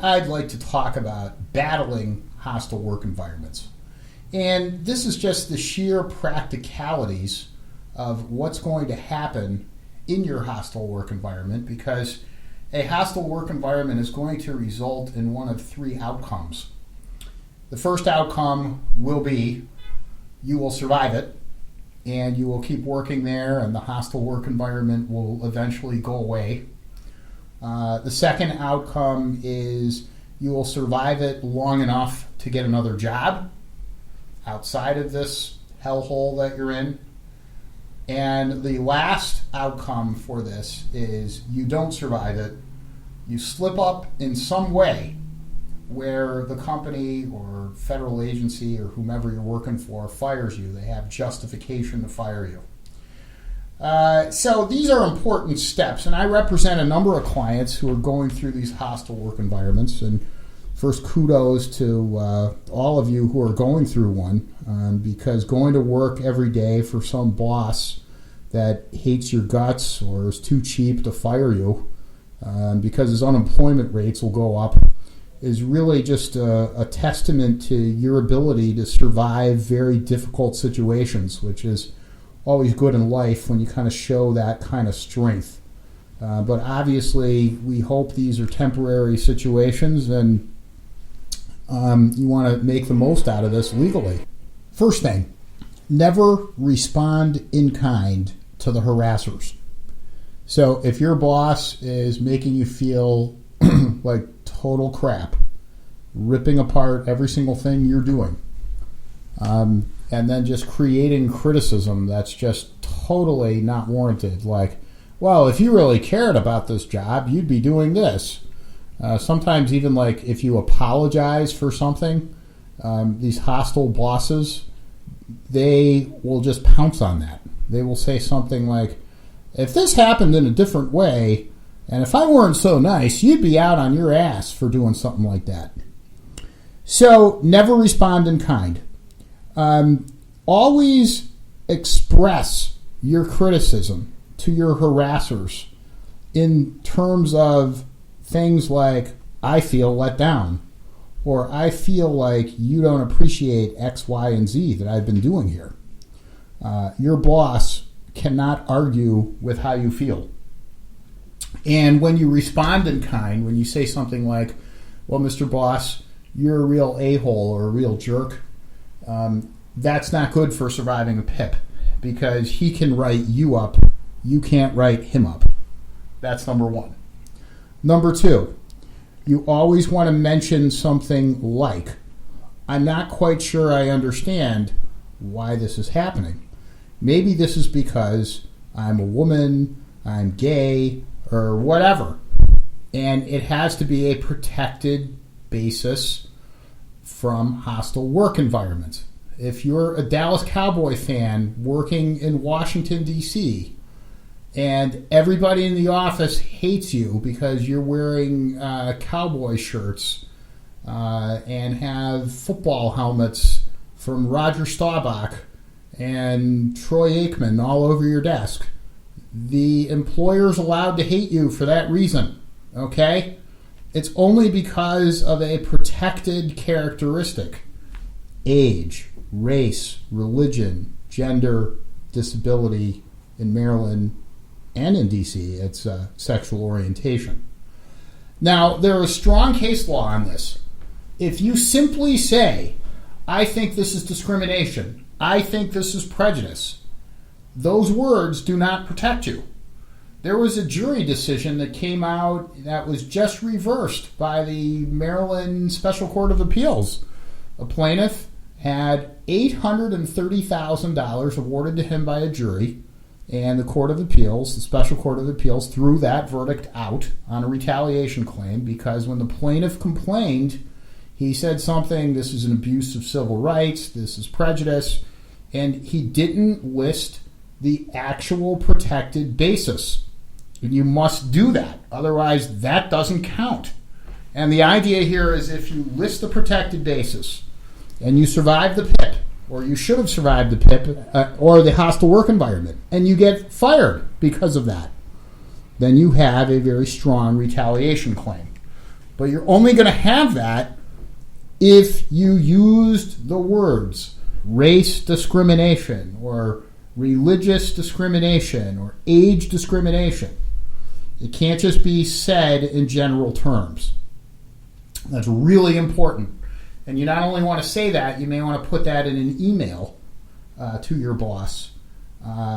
I'd like to talk about battling hostile work environments. And this is just the sheer practicalities of what's going to happen in your hostile work environment, because a hostile work environment is going to result in one of three outcomes. The first outcome will be you will survive it, and you will keep working there, and the hostile work environment will eventually go away. The second outcome is you will survive it long enough to get another job outside of this hellhole that you're in. And the last outcome for this is you don't survive it. You slip up in some way where the company or federal agency or whomever you're working for fires you. They have justification to fire you. So these are important steps, and I represent a number of clients who are going through these hostile work environments. And first, kudos to all of you who are going through one, because going to work every day for some boss that hates your guts or is too cheap to fire you because his unemployment rates will go up is really just a testament to your ability to survive very difficult situations, which is always good in life when you kind of show that kind of strength. But obviously, we hope these are temporary situations, and you want to make the most out of this legally. First thing, never respond in kind to the harassers. So if your boss is making you feel like total crap, ripping apart every single thing you're doing, and then just creating criticism that's just totally not warranted, like, well, if you really cared about this job, you'd be doing this. Sometimes even like if you apologize for something, these hostile bosses, they will just pounce on that. They will say something like, if this happened in a different way, and if I weren't so nice, you'd be out on your ass for doing something like that. So never respond in kind. Always express your criticism to your harassers in terms of things like, I feel let down, or I feel like you don't appreciate X, Y, and Z that I've been doing here. Your boss cannot argue with how you feel. And when you respond in kind, when you say something like, well, Mr. Boss, you're a real a-hole or a real jerk, that's not good for surviving a PIP, because he can write you up. You can't write him up. That's number one. Number two, you always want to mention something like, I'm not quite sure I understand why this is happening. Maybe this is because I'm a woman, I'm gay, or whatever. And it has to be a protected basis from hostile work environments. If you're a Dallas Cowboy fan working in Washington, D.C., and everybody in the office hates you because you're wearing cowboy shirts and have football helmets from Roger Staubach and Troy Aikman all over your desk, the employer's allowed to hate you for that reason, okay? It's only because of a protected characteristic: age, race, religion, gender, disability. In Maryland and in D.C., it's sexual orientation. Now, there is strong case law on this. If you simply say, I think this is discrimination, I think this is prejudice, those words do not protect you. There was a jury decision that came out that was just reversed by the Maryland Special Court of Appeals. A plaintiff had $830,000 awarded to him by a jury, and the Court of Appeals, the Special Court of Appeals, threw that verdict out on a retaliation claim because when the plaintiff complained, he said something, this is an abuse of civil rights, this is prejudice, and he didn't list the actual protected basis. And you must do that, otherwise that doesn't count. And the idea here is if you list the protected basis and you survive the PIP, or you should have survived the PIP or the hostile work environment, and you get fired because of that, then you have a very strong retaliation claim. But you're only going to have that if you used the words race discrimination or religious discrimination or age discrimination. It can't just be said in general terms. That's really important. And you not only want to say that, you may want to put that in an email to your boss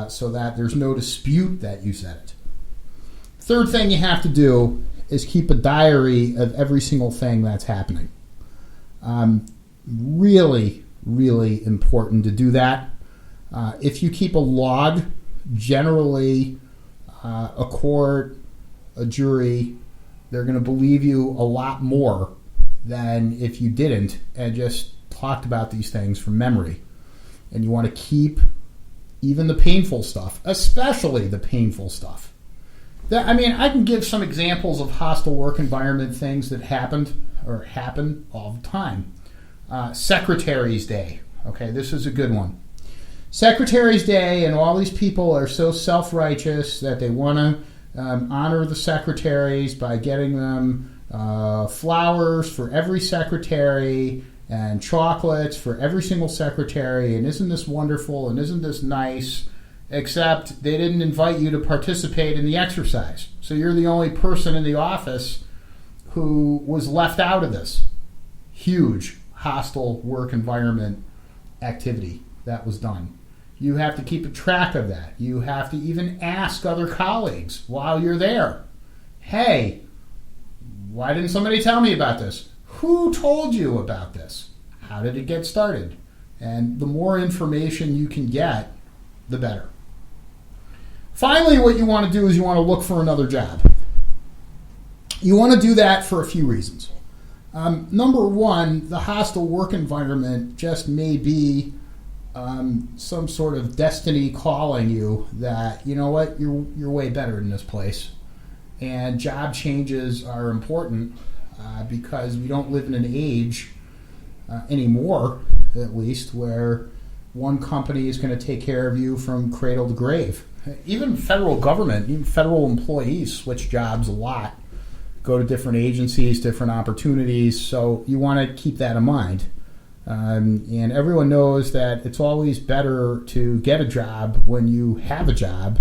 so that there's no dispute that you said it. Third thing you have to do is keep a diary of every single thing that's happening. Really, really important to do that. If you keep a log, generally a court, a jury, they're going to believe you a lot more than if you didn't and just talked about these things from memory. And you want to keep even the painful stuff, especially the painful stuff. I can give some examples of hostile work environment things that happened or happen all the time. Secretary's Day. Okay, this is a good one. Secretary's Day, and all these people are so self-righteous that they want to honor the secretaries by getting them flowers for every secretary and chocolates for every single secretary, and isn't this wonderful, and isn't this nice, except they didn't invite you to participate in the exercise. So you're the only person in the office who was left out of this huge hostile work environment activity that was done. You have to keep a track of that. You have to even ask other colleagues while you're there, hey, why didn't somebody tell me about this? Who told you about this? How did it get started? And the more information you can get, the better. Finally, what you want to do is you want to look for another job. You want to do that for a few reasons. Number one, the hostile work environment just may be some sort of destiny calling you that, you know what, you're way better in this place. And job changes are important because we don't live in an age anymore, at least, where one company is going to take care of you from cradle to grave. Even federal government, even federal employees switch jobs a lot, go to different agencies, different opportunities, so you want to keep that in mind. And everyone knows that it's always better to get a job when you have a job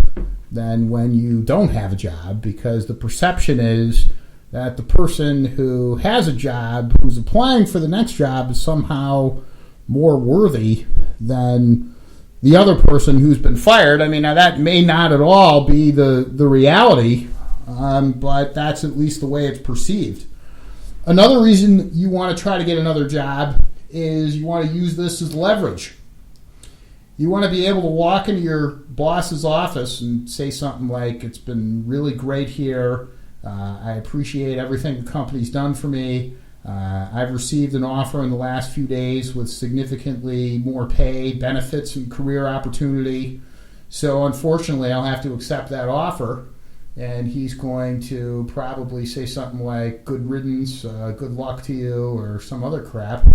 than when you don't have a job, because the perception is that the person who has a job, who's applying for the next job, is somehow more worthy than the other person who's been fired. Now that may not at all be the reality, but that's at least the way it's perceived. Another reason you want to try to get another job is you want to use this as leverage. You want to be able to walk into your boss's office and say something like, it's been really great here. I appreciate everything the company's done for me. I've received an offer in the last few days with significantly more pay, benefits, and career opportunity. So unfortunately, I'll have to accept that offer. And he's going to probably say something like, good riddance, good luck to you, or some other crap.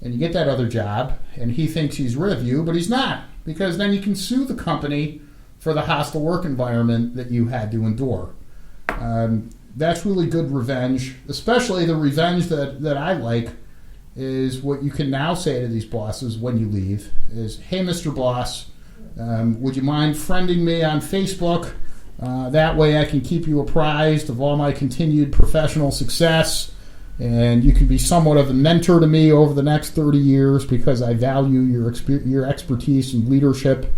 And you get that other job, and he thinks he's rid of you, but he's not, because then you can sue the company for the hostile work environment that you had to endure. That's really good revenge, especially the revenge that I like is what you can now say to these bosses when you leave is, hey, Mr. Boss, would you mind friending me on Facebook? That way I can keep you apprised of all my continued professional success, and you can be somewhat of a mentor to me over the next 30 years because I value your expertise and leadership.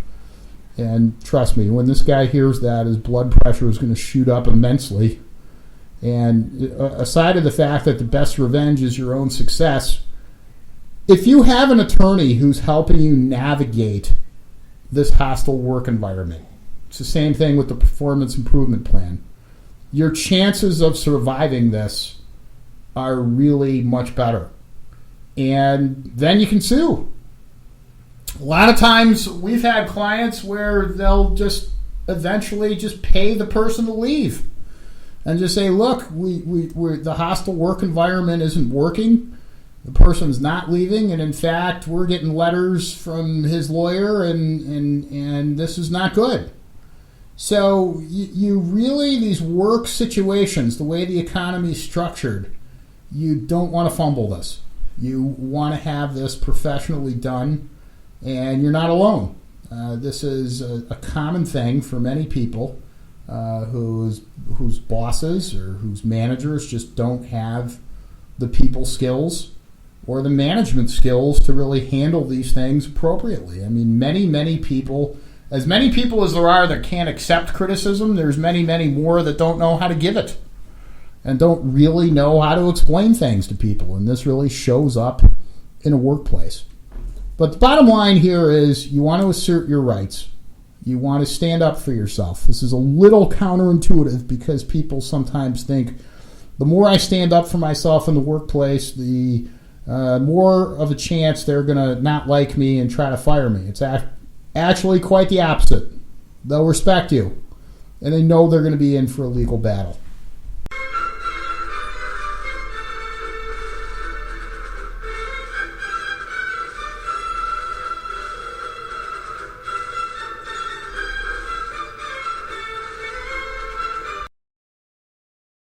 And trust me, when this guy hears that, his blood pressure is going to shoot up immensely. And aside of the fact that the best revenge is your own success, if you have an attorney who's helping you navigate this hostile work environment, it's the same thing with the performance improvement plan, your chances of surviving this are really much better. And then you can sue. A lot of times we've had clients where they'll just eventually just pay the person to leave and just say, look, we're the hostile work environment isn't working. The person's not leaving, and in fact, we're getting letters from his lawyer, and this is not good. So you really, these work situations, the way the economy is structured, you don't want to fumble this. You want to have this professionally done, and you're not alone. This is a common thing for many people whose bosses or whose managers just don't have the people skills or the management skills to really handle these things appropriately. I mean, many people, as many people as there are that can't accept criticism, there's many more that don't know how to give it and don't really know how to explain things to people. And this really shows up in a workplace. But the bottom line here is you want to assert your rights. You want to stand up for yourself. This is a little counterintuitive because people sometimes think the more I stand up for myself in the workplace, the more of a chance they're going to not like me and try to fire me. It's actually quite the opposite. They'll respect you, and they know they're going to be in for a legal battle.